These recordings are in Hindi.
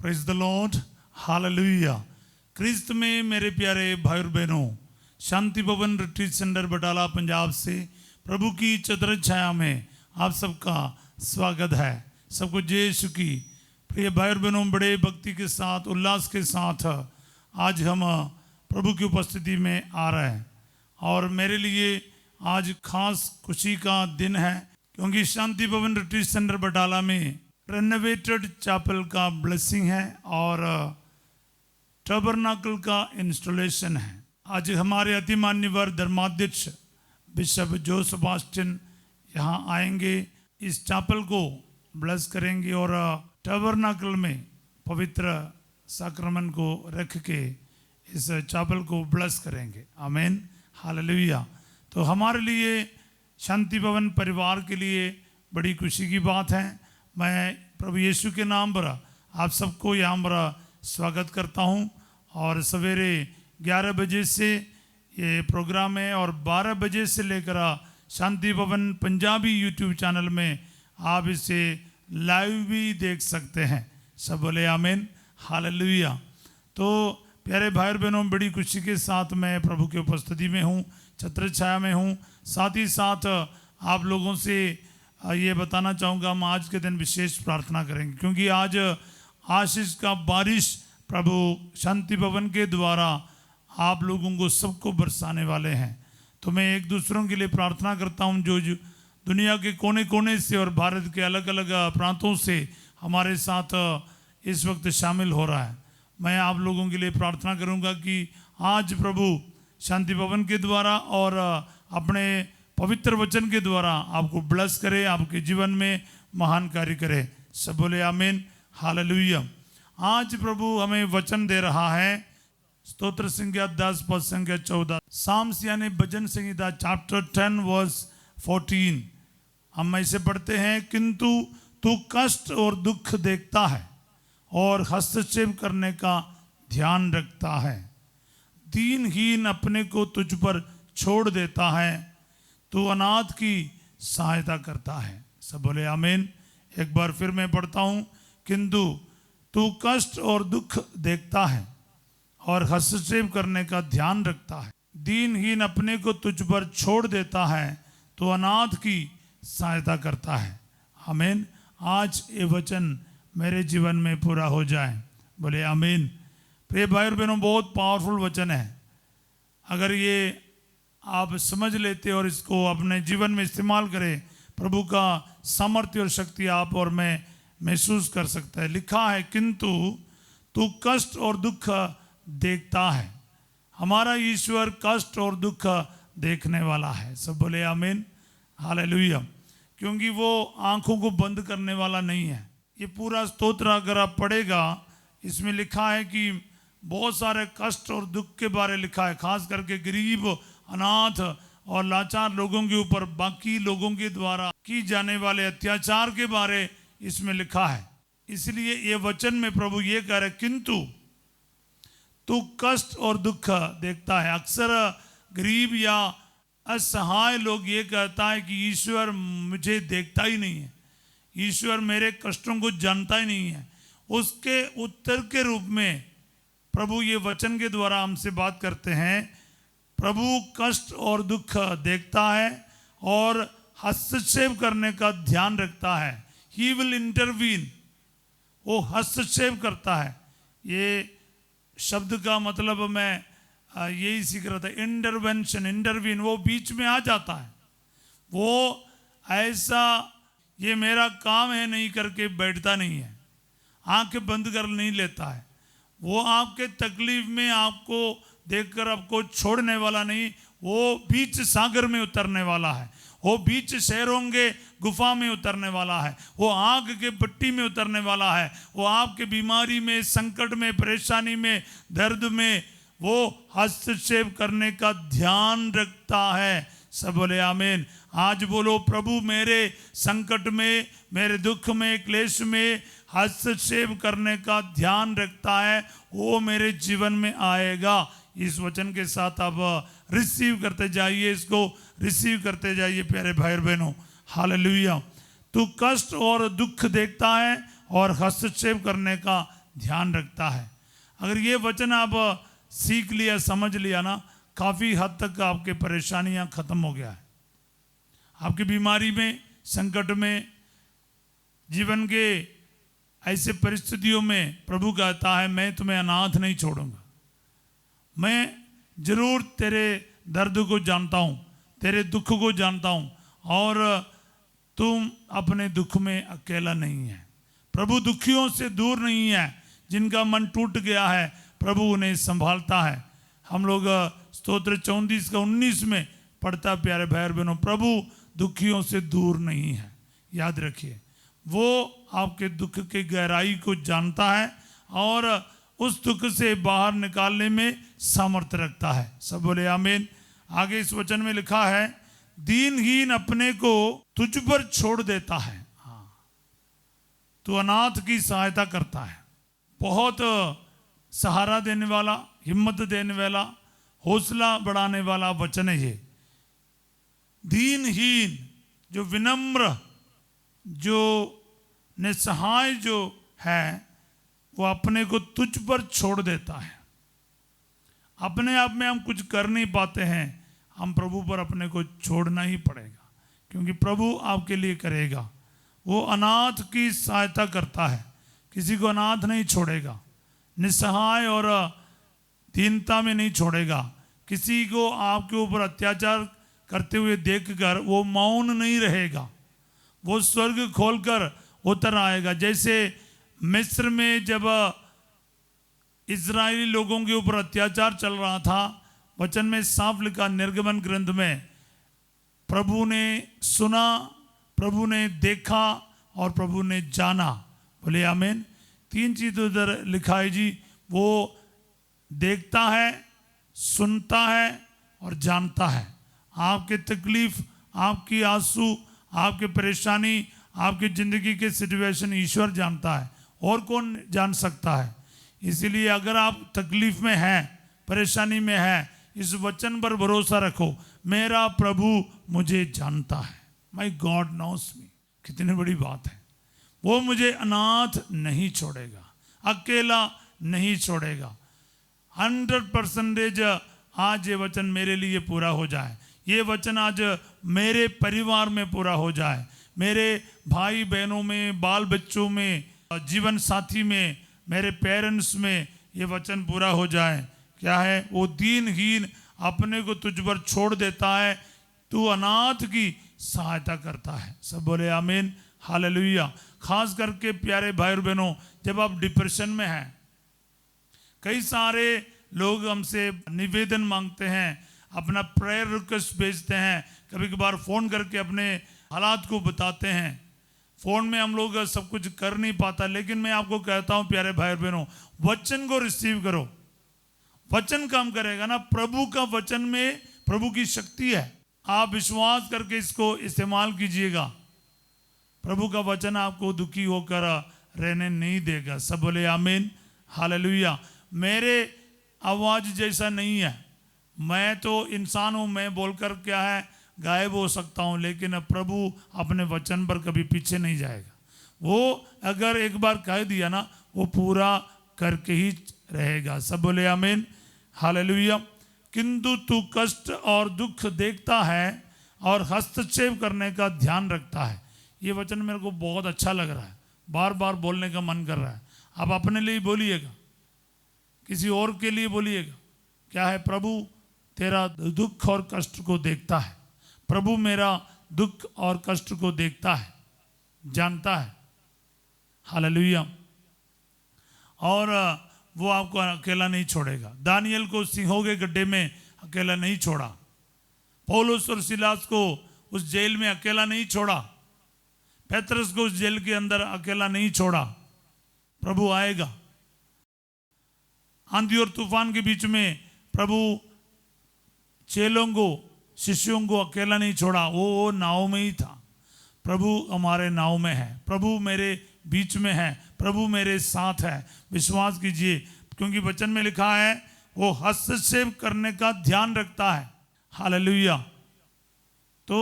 Praise the Lord, hallelujah. क्रिस्त में मेरे प्यारे भाई और बहनों, शांति भवन रिट्रीट सेंटर बटाला पंजाब से प्रभु की चतर छाया में आप सबका स्वागत है। सबको जय यीशु की। प्रिय भाई और बहनों, बड़े भक्ति के साथ, उल्लास के साथ आज हम प्रभु की उपस्थिति में आ रहे हैं और मेरे लिए आज खास खुशी का दिन है, क्योंकि शांति भवन रिट्रीट सेंटर बटाला में रेनोवेटेड चैपल का ब्लेसिंग है और टैबरनाकल का इंस्टॉलेशन है। आज हमारे अति मान्यवर धर्माध्यक्ष बिशप जो सेबास्टियन यहाँ आएंगे, इस चैपल को ब्लेस करेंगे और टैबरनाकल में पवित्र साक्रमेंट को रख के इस चैपल को ब्लेस करेंगे। आमीन, हालेलुया। तो हमारे लिए शांति भवन परिवार के लिए बड़ी खुशी की बात है। मैं प्रभु यीशु के नाम पर आप सबको यहाँ पर स्वागत करता हूँ और सवेरे 11 बजे से ये प्रोग्राम है और 12 बजे से लेकर शांति भवन पंजाबी यूट्यूब चैनल में आप इसे लाइव भी देख सकते हैं। सब बोले आमीन, हालेलुया। तो प्यारे भाई और बहनों, बड़ी खुशी के साथ मैं प्रभु की उपस्थिति में हूँ, छत्र छाया में हूँ। साथ ही साथ आप लोगों से ये बताना चाहूँगा, हम आज के दिन विशेष प्रार्थना करेंगे, क्योंकि आज आशीष का बारिश प्रभु शांति भवन के द्वारा आप लोगों को सबको बरसाने वाले हैं। तो मैं एक दूसरों के लिए प्रार्थना करता हूँ जो दुनिया के कोने कोने से और भारत के अलग अलग प्रांतों से हमारे साथ इस वक्त शामिल हो रहा है। मैं आप लोगों के लिए प्रार्थना करूँगा कि आज प्रभु शांति भवन के द्वारा और अपने पवित्र वचन के द्वारा आपको ब्लेस करे, आपके जीवन में महान कार्य करे। सब बोले आमीन, हालेलुया। आज प्रभु हमें वचन दे रहा है, स्तोत्र संख्या 10 पद संख्या 14, साम्स यानी भजन संहिता चैप्टर 10 वर्स 14। हम ऐसे पढ़ते हैं, किंतु तू कष्ट और दुख देखता है और हस्तक्षेप करने का ध्यान रखता है। दीनहीन अपने को तुझ पर छोड़ देता है, तू अनाथ की सहायता करता है। सब बोले आमीन। एक बार फिर मैं पढ़ता हूँ, किंतु तू कष्ट और दुख देखता है और हस्तक्षेप करने का ध्यान रखता है। दीनहीन अपने को तुझ पर छोड़ देता है, तो अनाथ की सहायता करता है। आमीन। आज ये वचन मेरे जीवन में पूरा हो जाए। बोले आमीन। प्रिय भाई और बहनों, बहुत पावरफुल वचन है। अगर ये आप समझ लेते और इसको अपने जीवन में इस्तेमाल करें, प्रभु का सामर्थ्य और शक्ति आप और मैं महसूस कर सकता है। लिखा है, किंतु तू कष्ट और दुख देखता है। हमारा ईश्वर कष्ट और दुख देखने वाला है। सब बोले आमीन, हालेलुया। क्योंकि वो आंखों को बंद करने वाला नहीं है। ये पूरा स्तोत्र अगर आप पढ़ेगा, इसमें लिखा है कि बहुत सारे कष्ट और दुख के बारे लिखा है, खास करके गरीब, अनाथ और लाचार लोगों के ऊपर बाकी लोगों के द्वारा की जाने वाले अत्याचार के बारे इसमें लिखा है। इसलिए ये वचन में प्रभु ये कह रहे, किंतु तू कष्ट और दुख देखता है। अक्सर गरीब या असहाय लोग ये कहता है कि ईश्वर मुझे देखता ही नहीं है, ईश्वर मेरे कष्टों को जानता ही नहीं है। उसके उत्तर के रूप में प्रभु ये वचन के द्वारा हमसे बात करते हैं। प्रभु कष्ट और दुख देखता है और हस्तक्षेप करने का ध्यान रखता है। ही विल इंटरवीन, वो हस्तक्षेप करता है। ये शब्द का मतलब मैं यही सीख रहा था, इंटरवेंशन, इंटरवीन, वो बीच में आ जाता है। वो ऐसा ये मेरा काम है नहीं करके बैठता नहीं है, आंखें बंद कर नहीं लेता है। वो आपके तकलीफ में आपको देखकर आपको छोड़ने वाला नहीं, वो बीच सागर में उतरने वाला है, वो बीच शहरों के गुफा में उतरने वाला है, वो आग के पट्टी में उतरने वाला है, वो आपके बीमारी में, संकट में, परेशानी में, दर्द में वो हस्तक्षेप करने का ध्यान रखता है। सब बोले आमीन। आज बोलो, प्रभु मेरे संकट में, मेरे दुख में, क्लेश में हस्तक्षेप करने का ध्यान रखता है, वो मेरे जीवन में आएगा। इस वचन के साथ आप रिसीव करते जाइए, इसको रिसीव करते जाइए प्यारे भाई और बहनों, हालेलुया। तू कष्ट और दुख देखता है और हस्तक्षेप करने का ध्यान रखता है। अगर ये वचन आप सीख लिया, समझ लिया ना, काफ़ी हद तक आपके परेशानियां खत्म हो गया है। आपकी बीमारी में, संकट में, जीवन के ऐसे परिस्थितियों में प्रभु कहता है मैं तुम्हें अनाथ नहीं छोड़ूंगा। मैं जरूर तेरे दर्द को जानता हूँ, तेरे दुख को जानता हूँ, और तुम अपने दुख में अकेला नहीं है। प्रभु दुखियों से दूर नहीं है। जिनका मन टूट गया है प्रभु उन्हें संभालता है। हम लोग स्तोत्र 34 का 19 में पढ़ता, प्यारे भाई और बहनों, प्रभु दुखियों से दूर नहीं है। याद रखिए, वो आपके दुख के गहराई को जानता है और उस दुख से बाहर निकालने में सामर्थ्य रखता है। सब बोले आमीन। आगे इस वचन में लिखा है, दीनहीन अपने को तुझ पर छोड़ देता है। हाँ, तू अनाथ की सहायता करता है। बहुत सहारा देने वाला, हिम्मत देने वाला, हौसला बढ़ाने वाला वचन है ये। दीनहीन, जो विनम्र, जो निसहाय जो है, वो अपने को तुझ पर छोड़ देता है। अपने आप में हम कुछ कर नहीं पाते हैं, हम प्रभु पर अपने को छोड़ना ही पड़ेगा, क्योंकि प्रभु आपके लिए करेगा। वो अनाथ की सहायता करता है, किसी को अनाथ नहीं छोड़ेगा, निसहाय और दीनता में नहीं छोड़ेगा। किसी को आपके ऊपर अत्याचार करते हुए देखकर वो मौन नहीं रहेगा, वो स्वर्ग खोलकर उतर आएगा। जैसे मिस्र में जब इजरायली लोगों के ऊपर अत्याचार चल रहा था, वचन में साफ लिखा निर्गमन ग्रंथ में, प्रभु ने सुना, प्रभु ने देखा और प्रभु ने जाना। बोले आमीन। 3 चीज उधर लिखा है जी, वो देखता है, सुनता है और जानता है। आपके तकलीफ, आपकी आंसू, आपके परेशानी, आपकी जिंदगी के सिचुएशन ईश्वर जानता है, और कौन जान सकता है। इसीलिए अगर आप तकलीफ में हैं, परेशानी में हैं, इस वचन पर भरोसा रखो, मेरा प्रभु मुझे जानता है। माई गॉड नोस मी। कितनी बड़ी बात है। वो मुझे अनाथ नहीं छोड़ेगा, अकेला नहीं छोड़ेगा। 100% आज ये वचन मेरे लिए पूरा हो जाए, ये वचन आज मेरे परिवार में पूरा हो जाए, मेरे भाई बहनों में, बाल बच्चों में, जीवन साथी में, मेरे पेरेंट्स में ये वचन पूरा हो जाए। क्या है? वो दीनहीन अपने को तुझ पर छोड़ देता है, तू अनाथ की सहायता करता है। सब बोले आमीन, हालेलुया। खास करके प्यारे भाई और बहनों, जब आप डिप्रेशन में हैं, कई सारे लोग हमसे निवेदन मांगते हैं, अपना प्रेयर रिक्वेस्ट भेजते हैं, कभी कभार फ़ोन करके अपने हालात को बताते हैं। फ़ोन में हम लोग सब कुछ कर नहीं पाता, लेकिन मैं आपको कहता हूँ प्यारे भाई और बहनों, वचन को रिसीव करो। वचन काम करेगा ना। प्रभु का वचन में प्रभु की शक्ति है। आप विश्वास करके इसको इस्तेमाल कीजिएगा। प्रभु का वचन आपको दुखी होकर रहने नहीं देगा। सब बोले आमीन, हालेलुया। मेरे आवाज़ जैसा नहीं है, मैं तो इंसान हूँ, मैं बोलकर क्या है गायब हो सकता हूँ, लेकिन प्रभु अपने वचन पर कभी पीछे नहीं जाएगा। वो अगर एक बार कह दिया ना, वो पूरा करके ही रहेगा। सब बोले आमीन, हालेलुया। किंतु तू कष्ट और दुख देखता है और हस्तक्षेप करने का ध्यान रखता है। ये वचन मेरे को बहुत अच्छा लग रहा है, बार बार बोलने का मन कर रहा है। आप अपने लिए बोलिएगा, किसी और के लिए बोलिएगा। क्या है? प्रभु तेरा दुख और कष्ट को देखता है। प्रभु मेरा दुख और कष्ट को देखता है, जानता है। हालेलुया। और वो आपको अकेला नहीं छोड़ेगा। दानियल को सिंहों के गड्ढे में अकेला नहीं छोड़ा, पौलुस और सिलास को उस जेल में अकेला नहीं छोड़ा, पेत्रस को उस जेल के अंदर अकेला नहीं छोड़ा। प्रभु आएगा। आंधी और तूफान के बीच में प्रभु चेलों को, शिष्यों को अकेला नहीं छोड़ा, वो नाव में ही था। प्रभु हमारे नाव में है, प्रभु मेरे बीच में है, प्रभु मेरे साथ है। विश्वास कीजिए, क्योंकि वचन में लिखा है वो हस्तक्षेप करने का ध्यान रखता है। हालेलुया। तो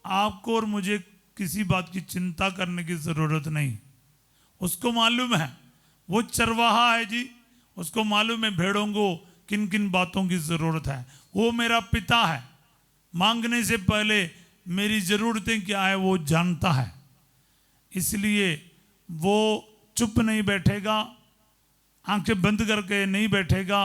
आपको और मुझे किसी बात की चिंता करने की जरूरत नहीं। उसको मालूम है वो चरवाहा है जी, उसको मालूम है भेड़ों को किन किन बातों की जरूरत है। वो मेरा पिता है, मांगने से पहले मेरी जरूरतें क्या है वो जानता है। इसलिए वो चुप नहीं बैठेगा, आंखें बंद करके नहीं बैठेगा,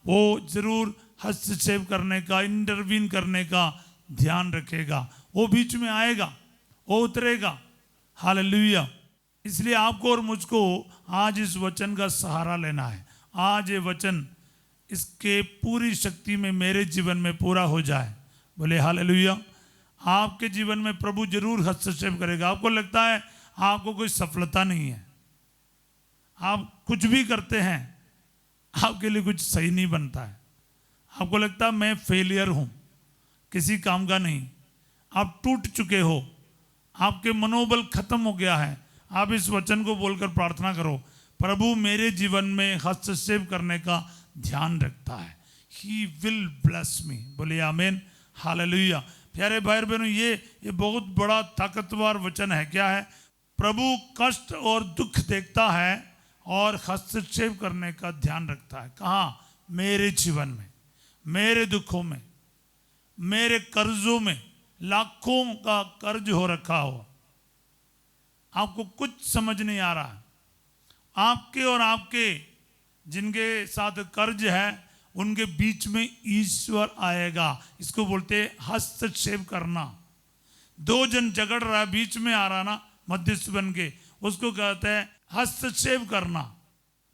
वो जरूर हस्तक्षेप करने का, इंटरवीन करने का ध्यान रखेगा। वो बीच में आएगा, वो उतरेगा। हालेलुया। इसलिए आपको और मुझको आज इस वचन का सहारा लेना है। आज ये वचन इसके पूरी शक्ति में मेरे जीवन में पूरा हो जाए। बोले हालेलुया। आपके जीवन में प्रभु जरूर हस्तक्षेप करेगा। आपको लगता है आपको कोई सफलता नहीं है, आप कुछ भी करते हैं आपके लिए कुछ सही नहीं बनता है, आपको लगता है मैं फेलियर हूं, किसी काम का नहीं, आप टूट चुके हो, आपके मनोबल खत्म हो गया है, आप इस वचन को बोलकर प्रार्थना करो, प्रभु मेरे जीवन में हस्तक्षेप करने का ध्यान रखता है। He will bless me। बोलिए आमीन, हालेलुया। प्यारे भाई बहनों, ये बहुत बड़ा ताकतवर वचन है। क्या है? प्रभु कष्ट और दुख देखता है और हस्तक्षेप करने का ध्यान रखता है। कहाँ? मेरे जीवन में, मेरे दुखों में, मेरे कर्जों में। लाखों का कर्ज हो रखा हो, आपको कुछ समझ नहीं आ रहा है। आपके और आपके जिनके साथ कर्ज है उनके बीच में ईश्वर आएगा। इसको बोलते हैं हस्तक्षेप करना। दो जन झगड़ रहा है, बीच में आ रहा ना मध्यस्थ बन के, उसको कहते हैं हस्तक्षेप करना।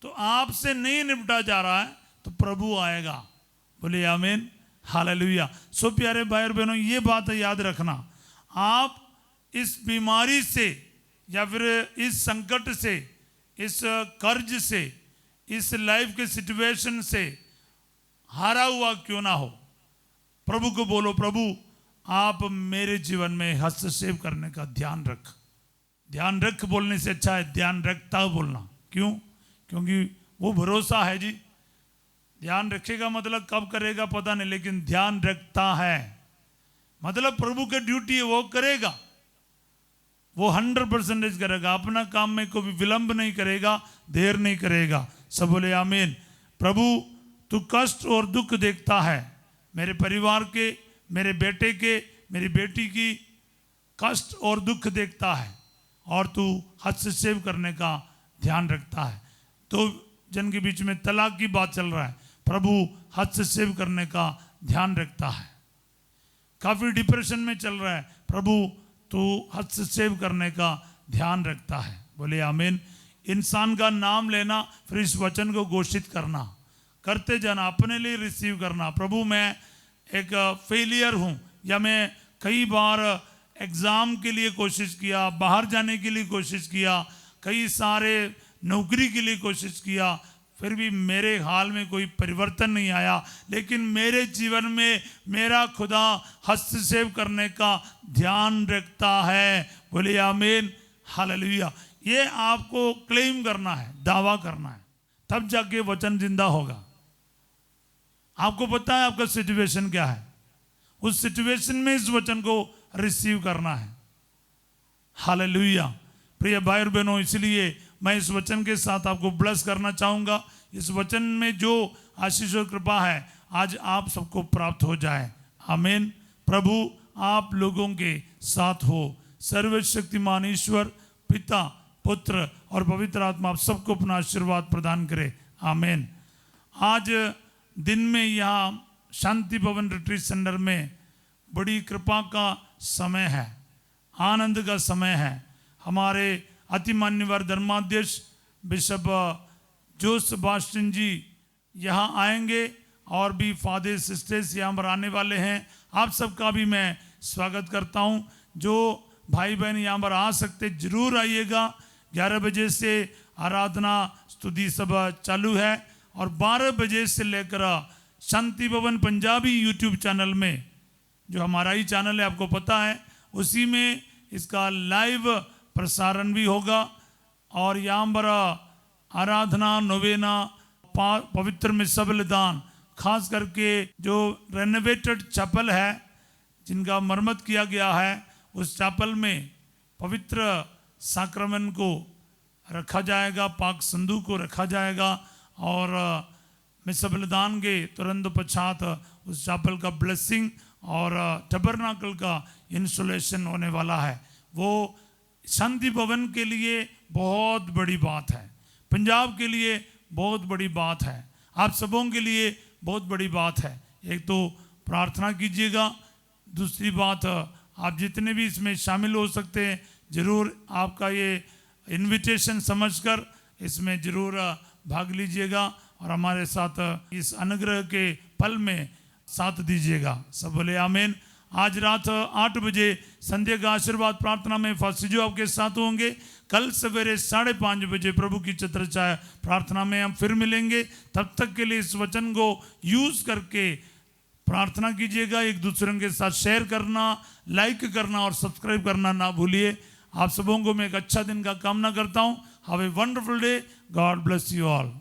तो आपसे नहीं निपटा जा रहा है तो प्रभु आएगा। बोले आमीन, हालेलुया। सो प्यारे भाई और बहनों, ये बात याद रखना, आप इस बीमारी से या फिर इस संकट से, इस कर्ज से, इस लाइफ के सिचुएशन से हारा हुआ क्यों ना हो, प्रभु को बोलो, प्रभु आप मेरे जीवन में हस्तक्षेप करने का ध्यान रख। ध्यान रख बोलने से अच्छा है ध्यान रखता बोलना। क्यों? क्योंकि वो भरोसा है जी। ध्यान रखेगा मतलब कब करेगा पता नहीं, लेकिन ध्यान रखता है मतलब प्रभु की ड्यूटी है, वो करेगा, वो 100% करेगा। अपना काम में कोई विलंब नहीं करेगा, देर नहीं करेगा। सब बोले आमीन। प्रभु तू कष्ट और दुख देखता है, मेरे परिवार के, मेरे बेटे के, मेरी बेटी की कष्ट और दुख देखता है और तू हस्तक्षेप करने का ध्यान रखता है। तो जन के बीच में तलाक की बात चल रहा है, प्रभु हस्तक्षेप करने का ध्यान रखता है। काफी डिप्रेशन में चल रहा है, प्रभु तो हस्तक्षेप करने का ध्यान रखता है। बोले आमीन। इंसान का नाम लेना, फिर इस वचन को घोषित करना, करते जाना, अपने लिए रिसीव करना। प्रभु मैं एक फेलियर हूँ, या मैं कई बार एग्ज़ाम के लिए कोशिश किया, बाहर जाने के लिए कोशिश किया, कई सारे नौकरी के लिए कोशिश किया, फिर भी मेरे हाल में कोई परिवर्तन नहीं आया। लेकिन मेरे जीवन में मेरा खुदा हस्तक्षेप करने का ध्यान रखता है। बोले आमीन, हालेलुया। ये आपको क्लेम करना है, दावा करना है, तब जाके वचन जिंदा होगा। आपको पता है आपका सिचुएशन क्या है, उस सिचुएशन में इस वचन को रिसीव करना है। हालेलुया। प्रिय भाई और बहनों, इसलिए मैं इस वचन के साथ आपको ब्लेस करना चाहूँगा। इस वचन में जो आशीष और कृपा है आज आप सबको प्राप्त हो जाए। आमीन। प्रभु आप लोगों के साथ हो। सर्वशक्तिमान ईश्वर पिता, पुत्र और पवित्र आत्मा आप सबको अपना आशीर्वाद प्रदान करे। आमीन। आज दिन में यहाँ शांति भवन रिट्रीट सेंटर में बड़ी कृपा का समय है, आनंद का समय है। हमारे अति मान्यवर धर्माध्यक्ष बिशप जो सेबास्टियन जी यहाँ आएंगे और भी फादर सिस्टर्स यहाँ पर आने वाले हैं। आप सबका भी मैं स्वागत करता हूँ। जो भाई बहन यहाँ पर आ सकते जरूर आइएगा। 11 बजे से आराधना स्तुति सभा चालू है और 12 बजे से लेकर शांति भवन पंजाबी यूट्यूब चैनल में, जो हमारा ही चैनल है आपको पता है, उसी में इसका लाइव प्रसारण भी होगा। और यहाँ पर आराधना, नोवेना, पवित्र में सबलदान, खास करके जो रेनोवेटेड चैपल है जिनका मरम्मत किया गया है, उस चैपल में पवित्र साक्रमेंट को रखा जाएगा, पाक संदूक को रखा जाएगा और मिस्र बलिदान के तुरंत पश्चात उस चैपल का ब्लेसिंग और टबरनाकल का इंस्टॉलेशन होने वाला है। वो शांति भवन के लिए बहुत बड़ी बात है, पंजाब के लिए बहुत बड़ी बात है, आप सबों के लिए बहुत बड़ी बात है। एक तो प्रार्थना कीजिएगा, दूसरी बात आप जितने भी इसमें शामिल हो सकते हैं ज़रूर आपका ये इनविटेशन समझकर इसमें ज़रूर भाग लीजिएगा और हमारे साथ इस अनुग्रह के पल में साथ दीजिएगा। सब बोले आमीन। आज रात 8 बजे संध्या का आशीर्वाद प्रार्थना में फासिजो आपके साथ होंगे। कल सवेरे 5:30 बजे प्रभु की छत्रछाया प्रार्थना में हम फिर मिलेंगे। तब तक के लिए इस वचन को यूज़ करके प्रार्थना कीजिएगा, एक दूसरे के साथ शेयर करना, लाइक करना और सब्सक्राइब करना ना भूलिए। आप सबों को मैं एक अच्छा दिन का कामना करता हूँ। Have a wonderful day. God bless you all.